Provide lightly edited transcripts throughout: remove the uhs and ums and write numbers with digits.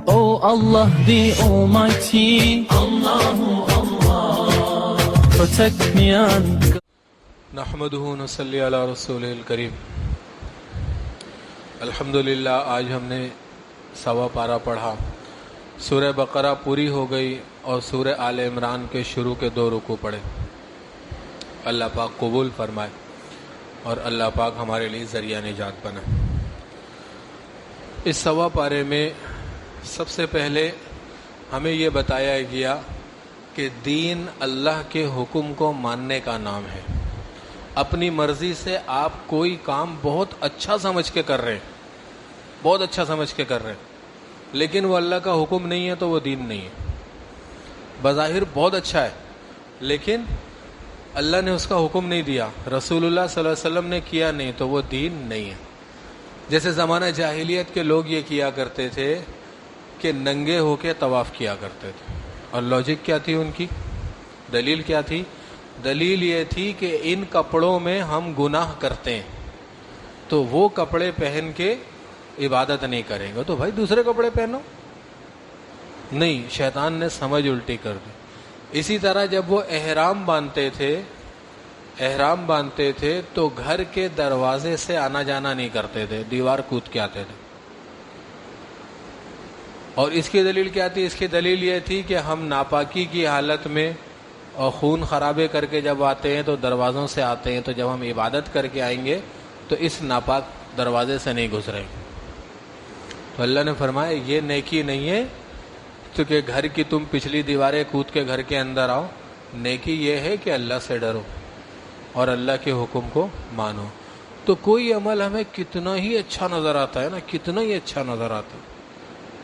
Oh Allah the Almighty, Allahu Allah, protect me and نحمدہ نصلی علی رسولہ الکریم. الحمدللہ آج ہم نے سوا پارہ پڑھا. سورہ بقرہ پوری ہو گئی اور سورہ آل عمران کے شروع کے 2 رکوع پڑھے. اللہ پاک قبول فرمائے اور اللہ پاک ہمارے لیے ذریعہ نجات بنا. اس سوا پارے میں سب سے پہلے ہمیں یہ بتایا گیا کہ دین اللہ کے حکم کو ماننے کا نام ہے. اپنی مرضی سے آپ کوئی کام بہت اچھا سمجھ کے کر رہے ہیں, بہت اچھا سمجھ کے کر رہے ہیں, لیکن وہ اللہ کا حکم نہیں ہے تو وہ دین نہیں ہے. بظاہر بہت اچھا ہے لیکن اللہ نے اس کا حکم نہیں دیا, رسول اللہ صلی اللہ علیہ وسلم نے کیا نہیں, تو وہ دین نہیں ہے. جیسے زمانہ جاہلیت کے لوگ یہ کیا کرتے تھے کہ ننگے ہو کے طواف کیا کرتے تھے. اور لاجک کیا تھی ان کی, دلیل کیا تھی؟ دلیل یہ تھی کہ ان کپڑوں میں ہم گناہ کرتے ہیں تو وہ کپڑے پہن کے عبادت نہیں کریں گے, تو بھائی دوسرے کپڑے پہنو. نہیں, شیطان نے سمجھ الٹی کر دی. اسی طرح جب وہ احرام باندھتے تھے تو گھر کے دروازے سے آنا جانا نہیں کرتے تھے, دیوار کود کے آتے تھے. اور اس کی دلیل کیا تھی؟ اس کی دلیل یہ تھی کہ ہم ناپاکی کی حالت میں اور خون خرابے کر کے جب آتے ہیں تو دروازوں سے آتے ہیں, تو جب ہم عبادت کر کے آئیں گے تو اس ناپاک دروازے سے نہیں گزریں گے. تو اللہ نے فرمایا یہ نیکی نہیں ہے کیونکہ گھر کی تم پچھلی دیواریں کود کے گھر کے اندر آؤ. نیکی یہ ہے کہ اللہ سے ڈرو اور اللہ کے حکم کو مانو. تو کوئی عمل ہمیں کتنا ہی اچھا نظر آتا ہے نا, کتنا ہی اچھا نظر آتا ہے,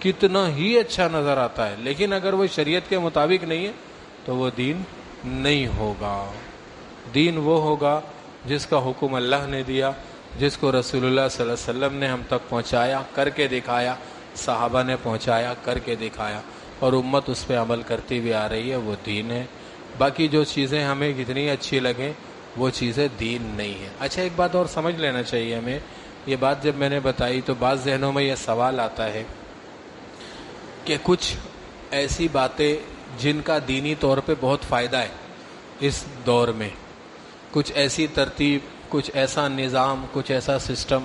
کتنا ہی اچھا نظر آتا ہے, لیکن اگر وہ شریعت کے مطابق نہیں ہے تو وہ دین نہیں ہوگا. دین وہ ہوگا جس کا حکم اللہ نے دیا, جس کو رسول اللہ صلی اللہ علیہ وسلم نے ہم تک پہنچایا, کر کے دکھایا, صحابہ نے پہنچایا, کر کے دکھایا, اور امت اس پہ عمل کرتی بھی آ رہی ہے, وہ دین ہے. باقی جو چیزیں ہمیں کتنی اچھی لگیں وہ چیزیں دین نہیں ہیں. اچھا, ایک بات اور سمجھ لینا چاہیے ہمیں. یہ بات جب میں نے بتائی تو بعض ذہنوں میں یہ سوال آتا ہے کہ کچھ ایسی باتیں جن کا دینی طور پہ بہت فائدہ ہے اس دور میں, کچھ ایسی ترتیب, کچھ ایسا نظام, کچھ ایسا سسٹم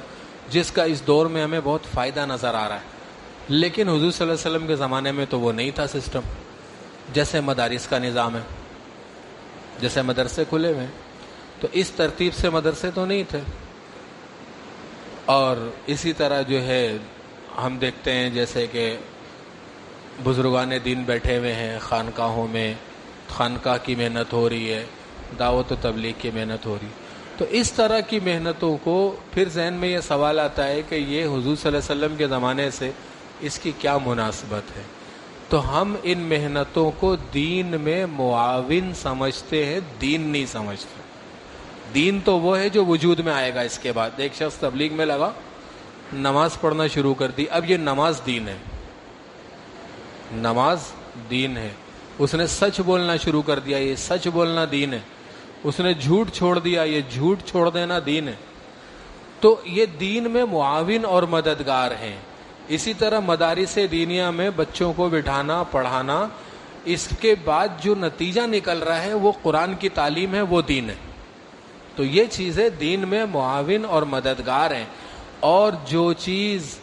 جس کا اس دور میں ہمیں بہت فائدہ نظر آ رہا ہے, لیکن حضور صلی اللہ علیہ وسلم کے زمانے میں تو وہ نہیں تھا سسٹم. جیسے مدارس کا نظام ہے, جیسے مدرسے کھلے ہوئے, تو اس ترتیب سے مدرسے تو نہیں تھے. اور اسی طرح جو ہے ہم دیکھتے ہیں جیسے کہ بزرگان دین بیٹھے ہوئے ہیں خانقاہوں میں, خانقاہ کی محنت ہو رہی ہے, دعوت و تبلیغ کی محنت ہو رہی. تو اس طرح کی محنتوں کو پھر ذہن میں یہ سوال آتا ہے کہ یہ حضور صلی اللہ علیہ وسلم کے زمانے سے اس کی کیا مناسبت ہے. تو ہم ان محنتوں کو دین میں معاون سمجھتے ہیں, دین نہیں سمجھتے. دین تو وہ ہے جو وجود میں آئے گا اس کے بعد. ایک شخص تبلیغ میں لگا, نماز پڑھنا شروع کر دی, اب یہ نماز دین ہے, نماز دین ہے. اس نے سچ بولنا شروع کر دیا, یہ سچ بولنا دین ہے. اس نے جھوٹ چھوڑ دیا, یہ جھوٹ چھوڑ دینا دین ہے. تو یہ دین میں معاون اور مددگار ہیں. اسی طرح مدارس دینیہ میں بچوں کو بٹھانا, پڑھانا, اس کے بعد جو نتیجہ نکل رہا ہے وہ قرآن کی تعلیم ہے, وہ دین ہے. تو یہ چیزیں دین میں معاون اور مددگار ہیں. اور جو چیز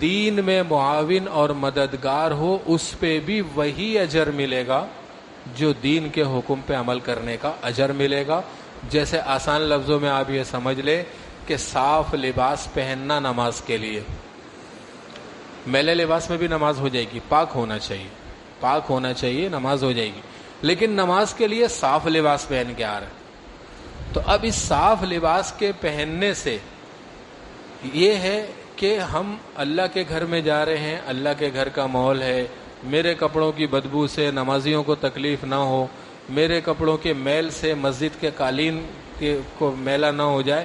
دین میں معاون اور مددگار ہو اس پہ بھی وہی اجر ملے گا جو دین کے حکم پہ عمل کرنے کا اجر ملے گا. جیسے آسان لفظوں میں آپ یہ سمجھ لیں کہ صاف لباس پہننا نماز کے لیے, میلے لباس میں بھی نماز ہو جائے گی, پاک ہونا چاہیے, پاک ہونا چاہیے, نماز ہو جائے گی, لیکن نماز کے لیے صاف لباس پہن کے آ رہے ہیں. تو اب اس صاف لباس کے پہننے سے یہ ہے کہ ہم اللہ کے گھر میں جا رہے ہیں, اللہ کے گھر کا ماحول ہے, میرے کپڑوں کی بدبو سے نمازیوں کو تکلیف نہ ہو, میرے کپڑوں کے میل سے مسجد کے قالین کو میلا نہ ہو جائے.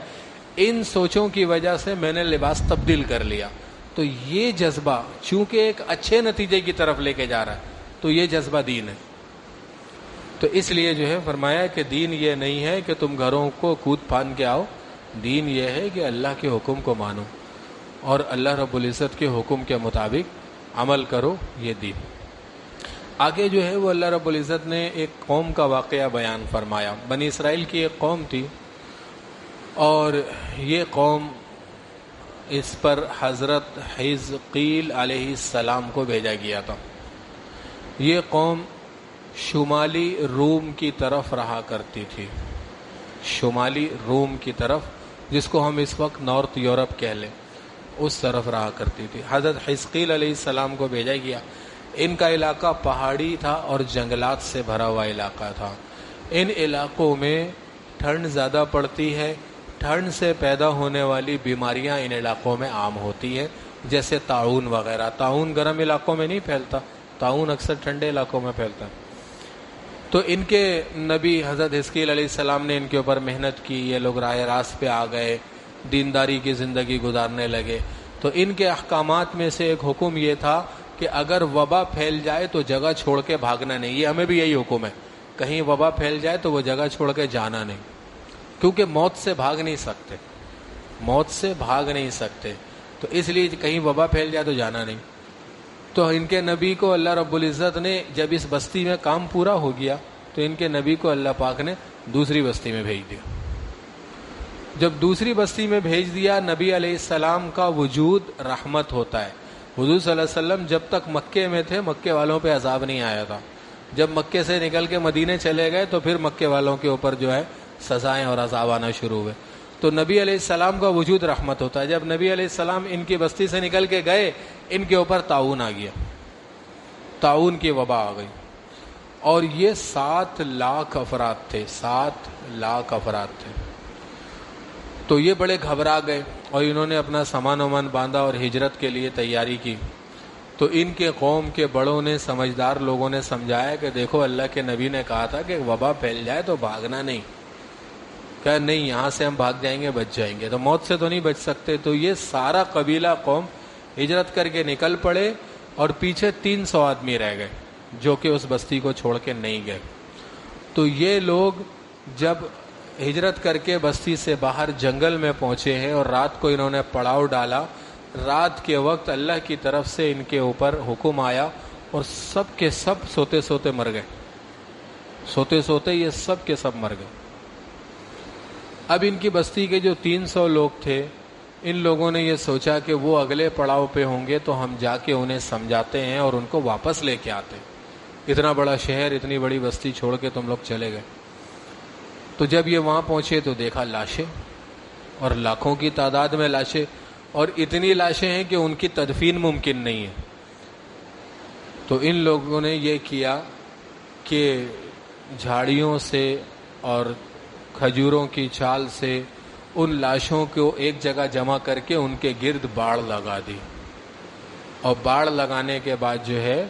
ان سوچوں کی وجہ سے میں نے لباس تبدیل کر لیا. تو یہ جذبہ چونکہ ایک اچھے نتیجے کی طرف لے کے جا رہا ہے, تو یہ جذبہ دین ہے. تو اس لیے جو ہے فرمایا کہ دین یہ نہیں ہے کہ تم گھروں کو کود پھاند کے آؤ, دین یہ ہے کہ اللہ کے حکم کو مانو اور اللہ رب العزت کے حکم کے مطابق عمل کرو یہ دین۔ آگے جو ہے وہ اللہ رب العزت نے ایک قوم کا واقعہ بیان فرمایا۔ بنی اسرائیل کی ایک قوم تھی اور یہ قوم، اس پر حضرت حزقیل علیہ السلام کو بھیجا گیا تھا۔ یہ قوم شمالی روم کی طرف رہا کرتی تھی، شمالی روم کی طرف، جس کو ہم اس وقت نارتھ یورپ کہہ لیں، اس طرف رہا کرتی تھی۔ حضرت حزقیل علیہ السلام کو بھیجا گیا۔ ان کا علاقہ پہاڑی تھا اور جنگلات سے بھرا ہوا علاقہ تھا۔ ان علاقوں میں ٹھنڈ زیادہ پڑتی ہے، ٹھنڈ سے پیدا ہونے والی بیماریاں ان علاقوں میں عام ہوتی ہیں، جیسے طاعون وغیرہ۔ طاعون گرم علاقوں میں نہیں پھیلتا، طاعون اکثر ٹھنڈے علاقوں میں پھیلتا ہے۔ تو ان کے نبی حضرت حزقیل علیہ السلام نے ان کے اوپر محنت کی، یہ لوگ راہ راست پہ آ گئے، دینداری کی زندگی گزارنے لگے۔ تو ان کے احکامات میں سے ایک حکم یہ تھا کہ اگر وبا پھیل جائے تو جگہ چھوڑ کے بھاگنا نہیں۔ یہ ہمیں بھی یہی حکم ہے، کہیں وبا پھیل جائے تو وہ جگہ چھوڑ کے جانا نہیں، کیونکہ موت سے بھاگ نہیں سکتے، موت سے بھاگ نہیں سکتے، تو اس لیے کہیں وبا پھیل جائے تو جانا نہیں۔ تو ان کے نبی کو اللہ رب العزت نے جب اس بستی میں کام پورا ہو گیا تو ان کے نبی کو اللہ پاک نے دوسری بستی میں بھیج دیا۔ جب دوسری بستی میں بھیج دیا، نبی علیہ السلام کا وجود رحمت ہوتا ہے۔ حضور صلی اللہ علیہ وسلم جب تک مکے میں تھے مکے والوں پہ عذاب نہیں آیا تھا۔ جب مکے سے نکل کے مدینے چلے گئے تو پھر مکے والوں کے اوپر جو ہے سزائیں اور عذاب آنا شروع ہوئے۔ تو نبی علیہ السلام کا وجود رحمت ہوتا ہے۔ جب نبی علیہ السلام ان کی بستی سے نکل کے گئے، ان کے اوپر طاعون آ گیا، طاعون کی وبا آ گئی، اور یہ 7 لاکھ افراد تھے، 7 لاکھ افراد تھے۔ تو یہ بڑے گھبرا گئے اور انہوں نے اپنا سامان وامان باندھا اور ہجرت کے لیے تیاری کی۔ تو ان کے قوم کے بڑوں نے، سمجھدار لوگوں نے سمجھایا کہ دیکھو اللہ کے نبی نے کہا تھا کہ وبا پھیل جائے تو بھاگنا نہیں، کہ نہیں یہاں سے ہم بھاگ جائیں گے بچ جائیں گے، تو موت سے تو نہیں بچ سکتے۔ تو یہ سارا قبیلہ قوم ہجرت کر کے نکل پڑے اور پیچھے 300 آدمی رہ گئے جو کہ اس بستی کو چھوڑ کے نہیں گئے۔ تو یہ لوگ جب ہجرت کر کے بستی سے باہر جنگل میں پہنچے ہیں اور رات کو انہوں نے پڑاؤ ڈالا، رات کے وقت اللہ کی طرف سے ان کے اوپر حکم آیا اور سب کے سب سوتے سوتے مر گئے، سوتے سوتے یہ سب کے سب مر گئے۔ اب ان کی بستی کے جو 300 لوگ تھے، ان لوگوں نے یہ سوچا کہ وہ اگلے پڑاؤ پہ ہوں گے تو ہم جا کے انہیں سمجھاتے ہیں اور ان کو واپس لے کے آتے ہیں، اتنا بڑا شہر، اتنی بڑی بستی چھوڑ کے تم لوگ چلے گئے۔ تو جب یہ وہاں پہنچے تو دیکھا لاشیں، اور لاکھوں کی تعداد میں لاشیں، اور اتنی لاشیں ہیں کہ ان کی تدفین ممکن نہیں ہے۔ تو ان لوگوں نے یہ کیا کہ جھاڑیوں سے اور کھجوروں کی چھال سے ان لاشوں کو ایک جگہ جمع کر کے ان کے گرد باڑ لگا دی، اور باڑ لگانے کے بعد جو ہے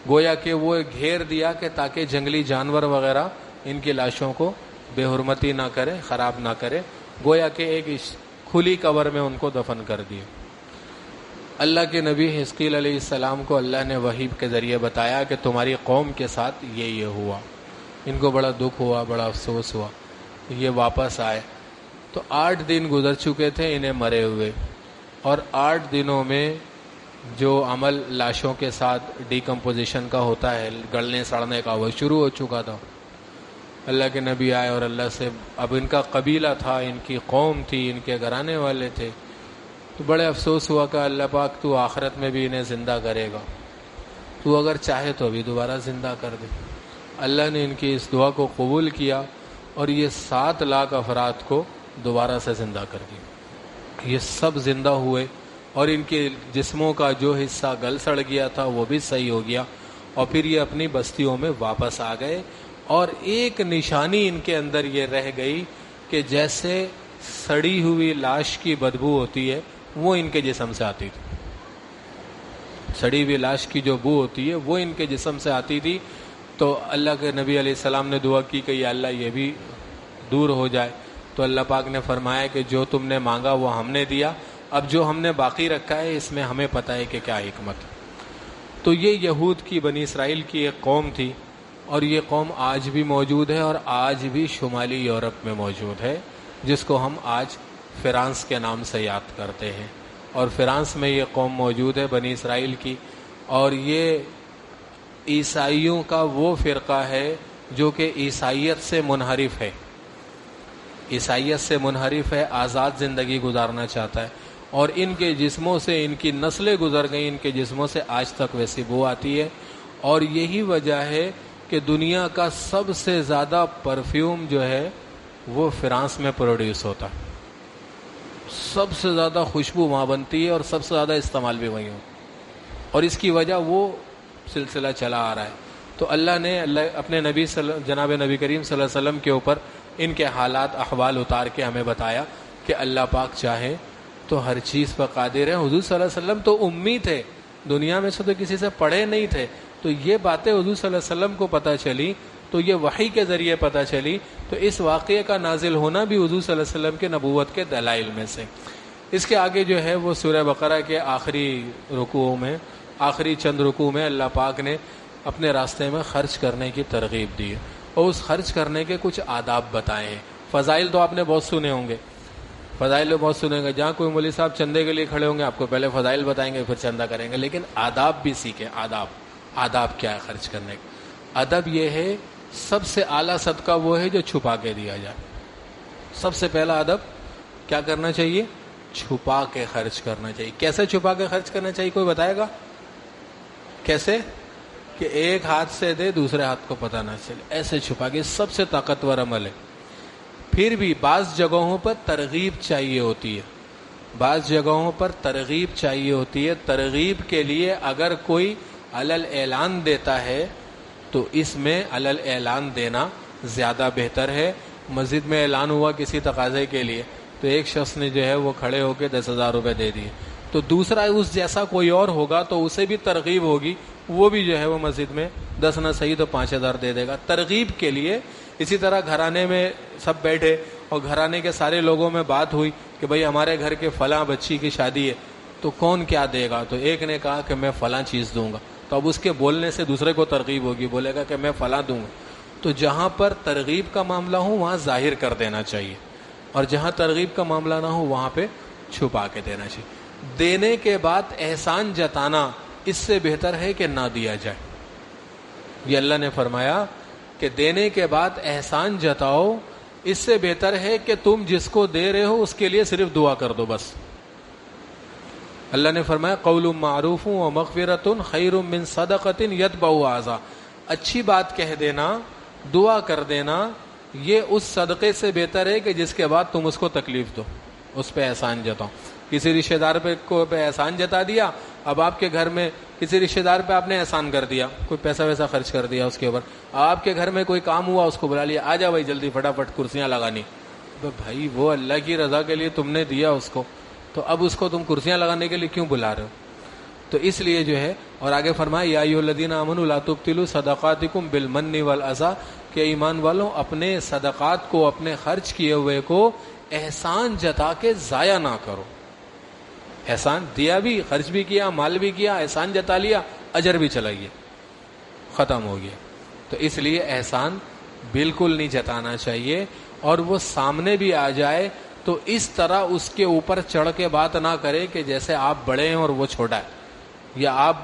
گویا کہ وہ گھیر دیا کہ تاکہ جنگلی جانور وغیرہ ان کی لاشوں کو بے حرمتی نہ کرے، خراب نہ کرے، گویا کہ ایک کھلی قبر میں ان کو دفن کر دیا۔ اللہ کے نبی حزقیل علیہ السلام کو اللہ نے وحی کے ذریعے بتایا کہ تمہاری قوم کے ساتھ یہ ہوا۔ ان کو بڑا دکھ ہوا، بڑا افسوس ہوا، یہ واپس آئے۔ تو 8 دن گزر چکے تھے انہیں مرے ہوئے، اور 8 دنوں میں جو عمل لاشوں کے ساتھ ڈیکمپوزیشن کا ہوتا ہے، گلنے سڑنے کا، وہ شروع ہو چکا تھا۔ اللہ کے نبی آئے اور اللہ سے، اب ان کا قبیلہ تھا، ان کی قوم تھی، ان کے گھرانے والے تھے، تو بڑے افسوس ہوا کہ اللہ پاک تو آخرت میں بھی انہیں زندہ کرے گا، تو اگر چاہے تو بھی دوبارہ زندہ کر دے۔ اللہ نے ان کی اس دعا کو قبول کیا اور یہ 7 لاکھ افراد کو دوبارہ سے زندہ کر دیا۔ یہ سب زندہ ہوئے اور ان کے جسموں کا جو حصہ گل سڑ گیا تھا وہ بھی صحیح ہو گیا، اور پھر یہ اپنی بستیوں میں واپس آ گئے۔ اور ایک نشانی ان کے اندر یہ رہ گئی کہ جیسے سڑی ہوئی لاش کی بدبو ہوتی ہے وہ ان کے جسم سے آتی تھی، سڑی ہوئی لاش کی جو بو ہوتی ہے وہ ان کے جسم سے آتی تھی۔ تو اللہ کے نبی علیہ السلام نے دعا کی کہ یا اللہ یہ بھی دور ہو جائے۔ تو اللہ پاک نے فرمایا کہ جو تم نے مانگا وہ ہم نے دیا، اب جو ہم نے باقی رکھا ہے اس میں ہمیں پتہ ہے کہ کیا حکمت ہے۔ تو یہ یہود کی، بنی اسرائیل کی ایک قوم تھی، اور یہ قوم آج بھی موجود ہے، اور آج بھی شمالی یورپ میں موجود ہے، جس کو ہم آج فرانس کے نام سے یاد کرتے ہیں۔ اور فرانس میں یہ قوم موجود ہے بنی اسرائیل کی، اور یہ عیسائیوں کا وہ فرقہ ہے جو کہ عیسائیت سے منحرف ہے، عیسائیت سے منحرف ہے، آزاد زندگی گزارنا چاہتا ہے، اور ان کے جسموں سے ان کی نسلیں گزر گئیں، ان کے جسموں سے آج تک ویسی بو آتی ہے۔ اور یہی وجہ ہے کہ دنیا کا سب سے زیادہ پرفیوم جو ہے وہ فرانس میں پروڈیوس ہوتا ہے، سب سے زیادہ خوشبو وہاں بنتی ہے اور سب سے زیادہ استعمال بھی وہیں ہو، اور اس کی وجہ وہ سلسلہ چلا آ رہا ہے۔ تو اللہ نے اپنے جناب نبی کریم صلی اللہ علیہ وسلم کے اوپر ان کے حالات احوال اتار کے ہمیں بتایا کہ اللہ پاک چاہے تو ہر چیز پر قادر ہے۔ حضور صلی اللہ علیہ وسلم تو امی تھے، دنیا میں سے تو کسی سے پڑھے نہیں تھے، تو یہ باتیں حضور صلی اللہ علیہ وسلم کو پتہ چلی، تو یہ وحی کے ذریعے پتہ چلی، تو اس واقعے کا نازل ہونا بھی حضور صلی اللہ علیہ وسلم کے نبوت کے دلائل میں سے۔ اس کے آگے جو ہے وہ سورہ بقرہ کے آخری رکوعوں میں، آخری چند رکوع میں اللہ پاک نے اپنے راستے میں خرچ کرنے کی ترغیب دی ہے، اور اس خرچ کرنے کے کچھ آداب بتائے ہیں۔ فضائل تو آپ نے بہت سنے ہوں گے، فضائل تو بہت سنے گا، جہاں کوئی مولوی صاحب چندے کے لیے کھڑے ہوں گے آپ کو پہلے فضائل بتائیں گے پھر چندہ کریں گے، لیکن آداب بھی سیکھیں۔ آداب کیا ہے خرچ کرنے کا؟ ادب یہ ہے، سب سے اعلیٰ صدقہ وہ ہے جو چھپا کے دیا جائے۔ سب سے پہلا ادب کیا کرنا چاہیے؟ چھپا کے خرچ کرنا چاہیے۔ کیسے چھپا کے خرچ کرنا چاہیے، کوئی بتائے گا کیسے؟ کہ ایک ہاتھ سے دے دوسرے ہاتھ کو پتہ نہ چلے، ایسے چھپا کے، سب سے طاقتور عمل ہے۔ پھر بھی بعض جگہوں پر ترغیب چاہیے ہوتی ہے، بعض جگہوں پر ترغیب چاہیے ہوتی ہے۔ ترغیب کے لیے اگر کوئی علل اعلان دیتا ہے تو اس میں علل اعلان دینا زیادہ بہتر ہے۔ مسجد میں اعلان ہوا کسی تقاضے کے لیے، تو ایک شخص نے جو ہے وہ کھڑے ہو کے 10,000 روپے دے دیے، تو دوسرا اس جیسا کوئی اور ہوگا تو اسے بھی ترغیب ہوگی، وہ بھی جو ہے وہ مسجد میں 10 نہ صحیح تو 5,000 دے دے گا ترغیب کے لیے۔ اسی طرح گھرانے میں سب بیٹھے اور گھرانے کے سارے لوگوں میں بات ہوئی کہ بھئی ہمارے گھر کے فلاں بچی کی شادی ہے، تو کون کیا دے گا؟ تو ایک نے کہا کہ میں فلاں چیز دوں گا، تو اب اس کے بولنے سے دوسرے کو ترغیب ہوگی، بولے گا کہ میں فلاں دوں گا۔ تو جہاں پر ترغیب کا معاملہ ہو وہاں ظاہر کر دینا چاہیے، اور جہاں ترغیب کا معاملہ نہ ہو وہاں پہ چھپا کے دینا چاہیے۔ دینے کے بعد احسان جتانا اس سے بہتر ہے کہ نہ دیا جائے۔ یہ اللہ نے فرمایا کہ دینے کے بعد احسان جتاؤ، اس سے بہتر ہے کہ تم جس کو دے رہے ہو اس کے لیے صرف دعا کر دو بس۔ اللہ نے فرمایا قول معروف و مغفرۃ خیر من صدقۃ یتبعها اذى، اچھی بات کہہ دینا، دعا کر دینا، یہ اس صدقے سے بہتر ہے کہ جس کے بعد تم اس کو تکلیف دو، اس پہ احسان جتاؤ۔ کسی رشتہ دار پہ احسان جتا دیا، اب آپ کے گھر میں کسی رشتہ دار پہ آپ نے احسان کر دیا، کوئی پیسہ ویسا خرچ کر دیا اس کے اوپر، آپ کے گھر میں کوئی کام ہوا اس کو بلا لیا، آ جا بھائی جلدی فٹافٹ کرسیاں لگانی، تو بھائی وہ اللہ کی رضا کے لیے تم نے دیا اس کو، تو اب اس کو تم کرسیاں لگانے کے لیے کیوں بلا رہے ہو؟ تو اس لیے جو ہے، اور آگے فرمایا یا ایھا الذین آمنوا لا تبطلوا صدقاتکم بالمن والاذی، کہ ایمان والوں اپنے صدقات کو، اپنے خرچ کیے ہوئے کو احسان جتا کے ضائع نہ کرو۔ احسان دیا بھی، خرچ بھی کیا، مال بھی کیا، احسان جتا لیا، اجر بھی چلا گیا، ختم ہو گیا۔ تو اس لیے احسان بالکل نہیں جتانا چاہیے، اور وہ سامنے بھی آ جائے تو اس طرح اس کے اوپر چڑھ کے بات نہ کرے کہ جیسے آپ بڑے ہیں اور وہ چھوٹا ہے، یا آپ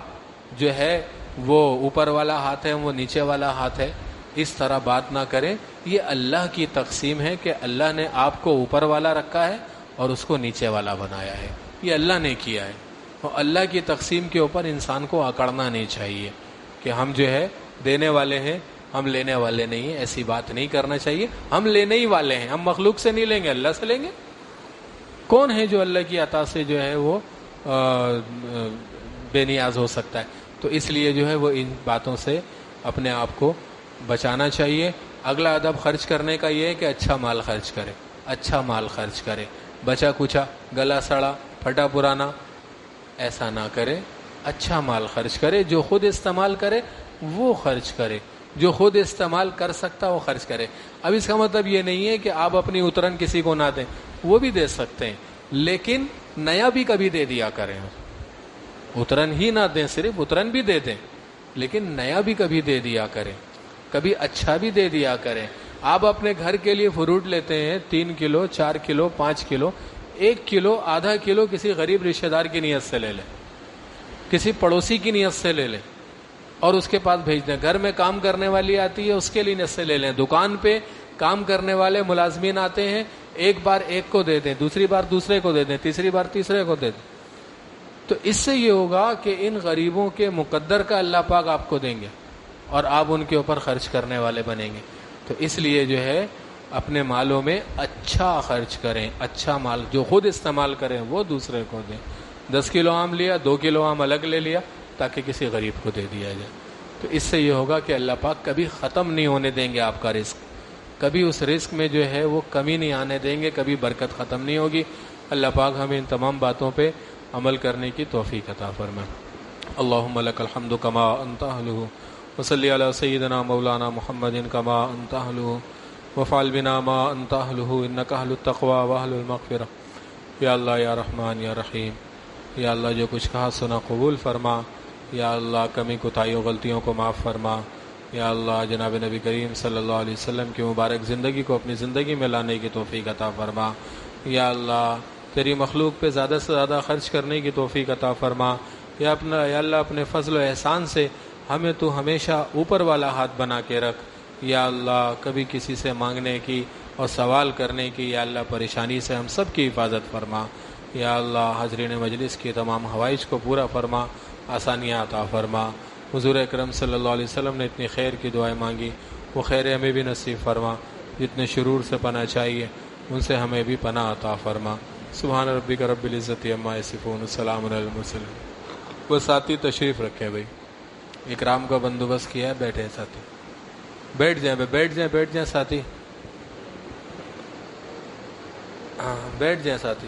جو ہے وہ اوپر والا ہاتھ ہے وہ نیچے والا ہاتھ ہے، اس طرح بات نہ کریں۔ یہ اللہ کی تقسیم ہے کہ اللہ نے آپ کو اوپر والا رکھا ہے اور اس کو نیچے والا بنایا ہے، یہ اللہ نے کیا ہے، اور اللہ کی تقسیم کے اوپر انسان کو اکڑنا نہیں چاہیے کہ ہم جو ہے دینے والے ہیں، ہم لینے والے نہیں ہیں، ایسی بات نہیں کرنا چاہیے۔ ہم لینے ہی والے ہیں، ہم مخلوق سے نہیں لیں گے، اللہ سے لیں گے۔ کون ہے جو اللہ کی عطا سے جو ہے وہ بے نیاز ہو سکتا ہے؟ تو اس لیے جو ہے وہ ان باتوں سے اپنے آپ کو بچانا چاہیے۔ اگلا ادب خرچ کرنے کا یہ ہے کہ اچھا مال خرچ کرے، اچھا مال خرچ کرے، بچا کچا، گلا سڑا، پھٹا پرانا ایسا نہ کرے، اچھا مال خرچ کرے، جو خود استعمال کرے وہ خرچ کرے، جو خود استعمال کر سکتا وہ خرچ کرے۔ اب اس کا مطلب یہ نہیں ہے کہ آپ اپنی اترن کسی کو نہ دیں، وہ بھی دے سکتے ہیں، لیکن نیا بھی کبھی دے دیا کریں، اترن ہی نہ دیں، صرف اترن بھی دے دیں، لیکن نیا بھی کبھی دے دیا کریں، کبھی اچھا بھی دے دیا کریں۔ آپ اپنے گھر کے لیے فروٹ لیتے ہیں 3 کلو 4 کلو 5 کلو، 1 کلو آدھا کلو کسی غریب رشتہ دار کی نیت سے لے لیں، کسی پڑوسی کی نیت سے لے لیں اور اس کے پاس بھیج دیں. گھر میں کام کرنے والی آتی ہے اس کے لیے نیت سے لے لیں. دکان پہ کام کرنے والے ملازمین آتے ہیں, ایک بار ایک کو دے دیں, دوسری بار دوسرے کو دے دیں, تیسری بار تیسرے کو دے دیں. تو اس سے یہ ہوگا کہ ان غریبوں کے مقدر کا اللہ پاک آپ کو دیں گے اور آپ ان کے اوپر خرچ کرنے والے بنیں گے. تو اس لیے جو ہے اپنے مالوں میں اچھا خرچ کریں, اچھا مال جو خود استعمال کریں وہ دوسرے کو دیں. 10 کلو آم لیا, 2 کلو آم الگ لے لیا تاکہ کسی غریب کو دے دیا جائے. تو اس سے یہ ہوگا کہ اللہ پاک کبھی ختم نہیں ہونے دیں گے آپ کا رزق, کبھی اس رزق میں جو ہے وہ کمی نہیں آنے دیں گے, کبھی برکت ختم نہیں ہوگی. اللہ پاک ہمیں ان تمام باتوں پہ عمل کرنے کی توفیق عطا فرمائے. اللہم لک الحمد کما انت اہلہ وصلی علی سیدنا مولانا محمد کما انت اہلہ وفعل بنا ما انت اہلہ انک اہل التقوی واہل المغفرہ. یا اللہ یا رحمان یا رحیم, یا اللہ جو کچھ کہا سنا قبول فرما. یا اللہ کمی کوتاہیوں غلطیوں کو معاف فرما. یا اللہ جناب نبی کریم صلی اللہ علیہ وسلم کی مبارک زندگی کو اپنی زندگی میں لانے کی توفیق عطا فرما. یا اللہ تیری مخلوق پہ زیادہ سے زیادہ خرچ کرنے کی توفیق عطا فرما. یا اللہ اپنے فضل و احسان سے ہمیں تو ہمیشہ اوپر والا ہاتھ بنا کے رکھ. یا اللہ کبھی کسی سے مانگنے کی اور سوال کرنے کی یا اللہ پریشانی سے ہم سب کی حفاظت فرما. یا اللہ حاضرین مجلس کی تمام حوائج کو پورا فرما, آسانیاں عطا فرما. حضور اکرم صلی اللہ علیہ وسلم نے اتنی خیر کی دعائیں مانگی, وہ خیر ہمیں بھی نصیب فرما. جتنے شرور سے پناہ چاہیے ان سے ہمیں بھی پناہ عطا فرما. سبحان ربک رب العزت عما یصفون السلام علی المرسلین. وہ ساتھی تشریف رکھے بھائی, اکرام کا بندوبست کیا ہے, بیٹھے ساتھی, بیٹھ جائیں بیٹھ جائیں بیٹھ جائیں ساتھی, ہاں بیٹھ جائیں ساتھی.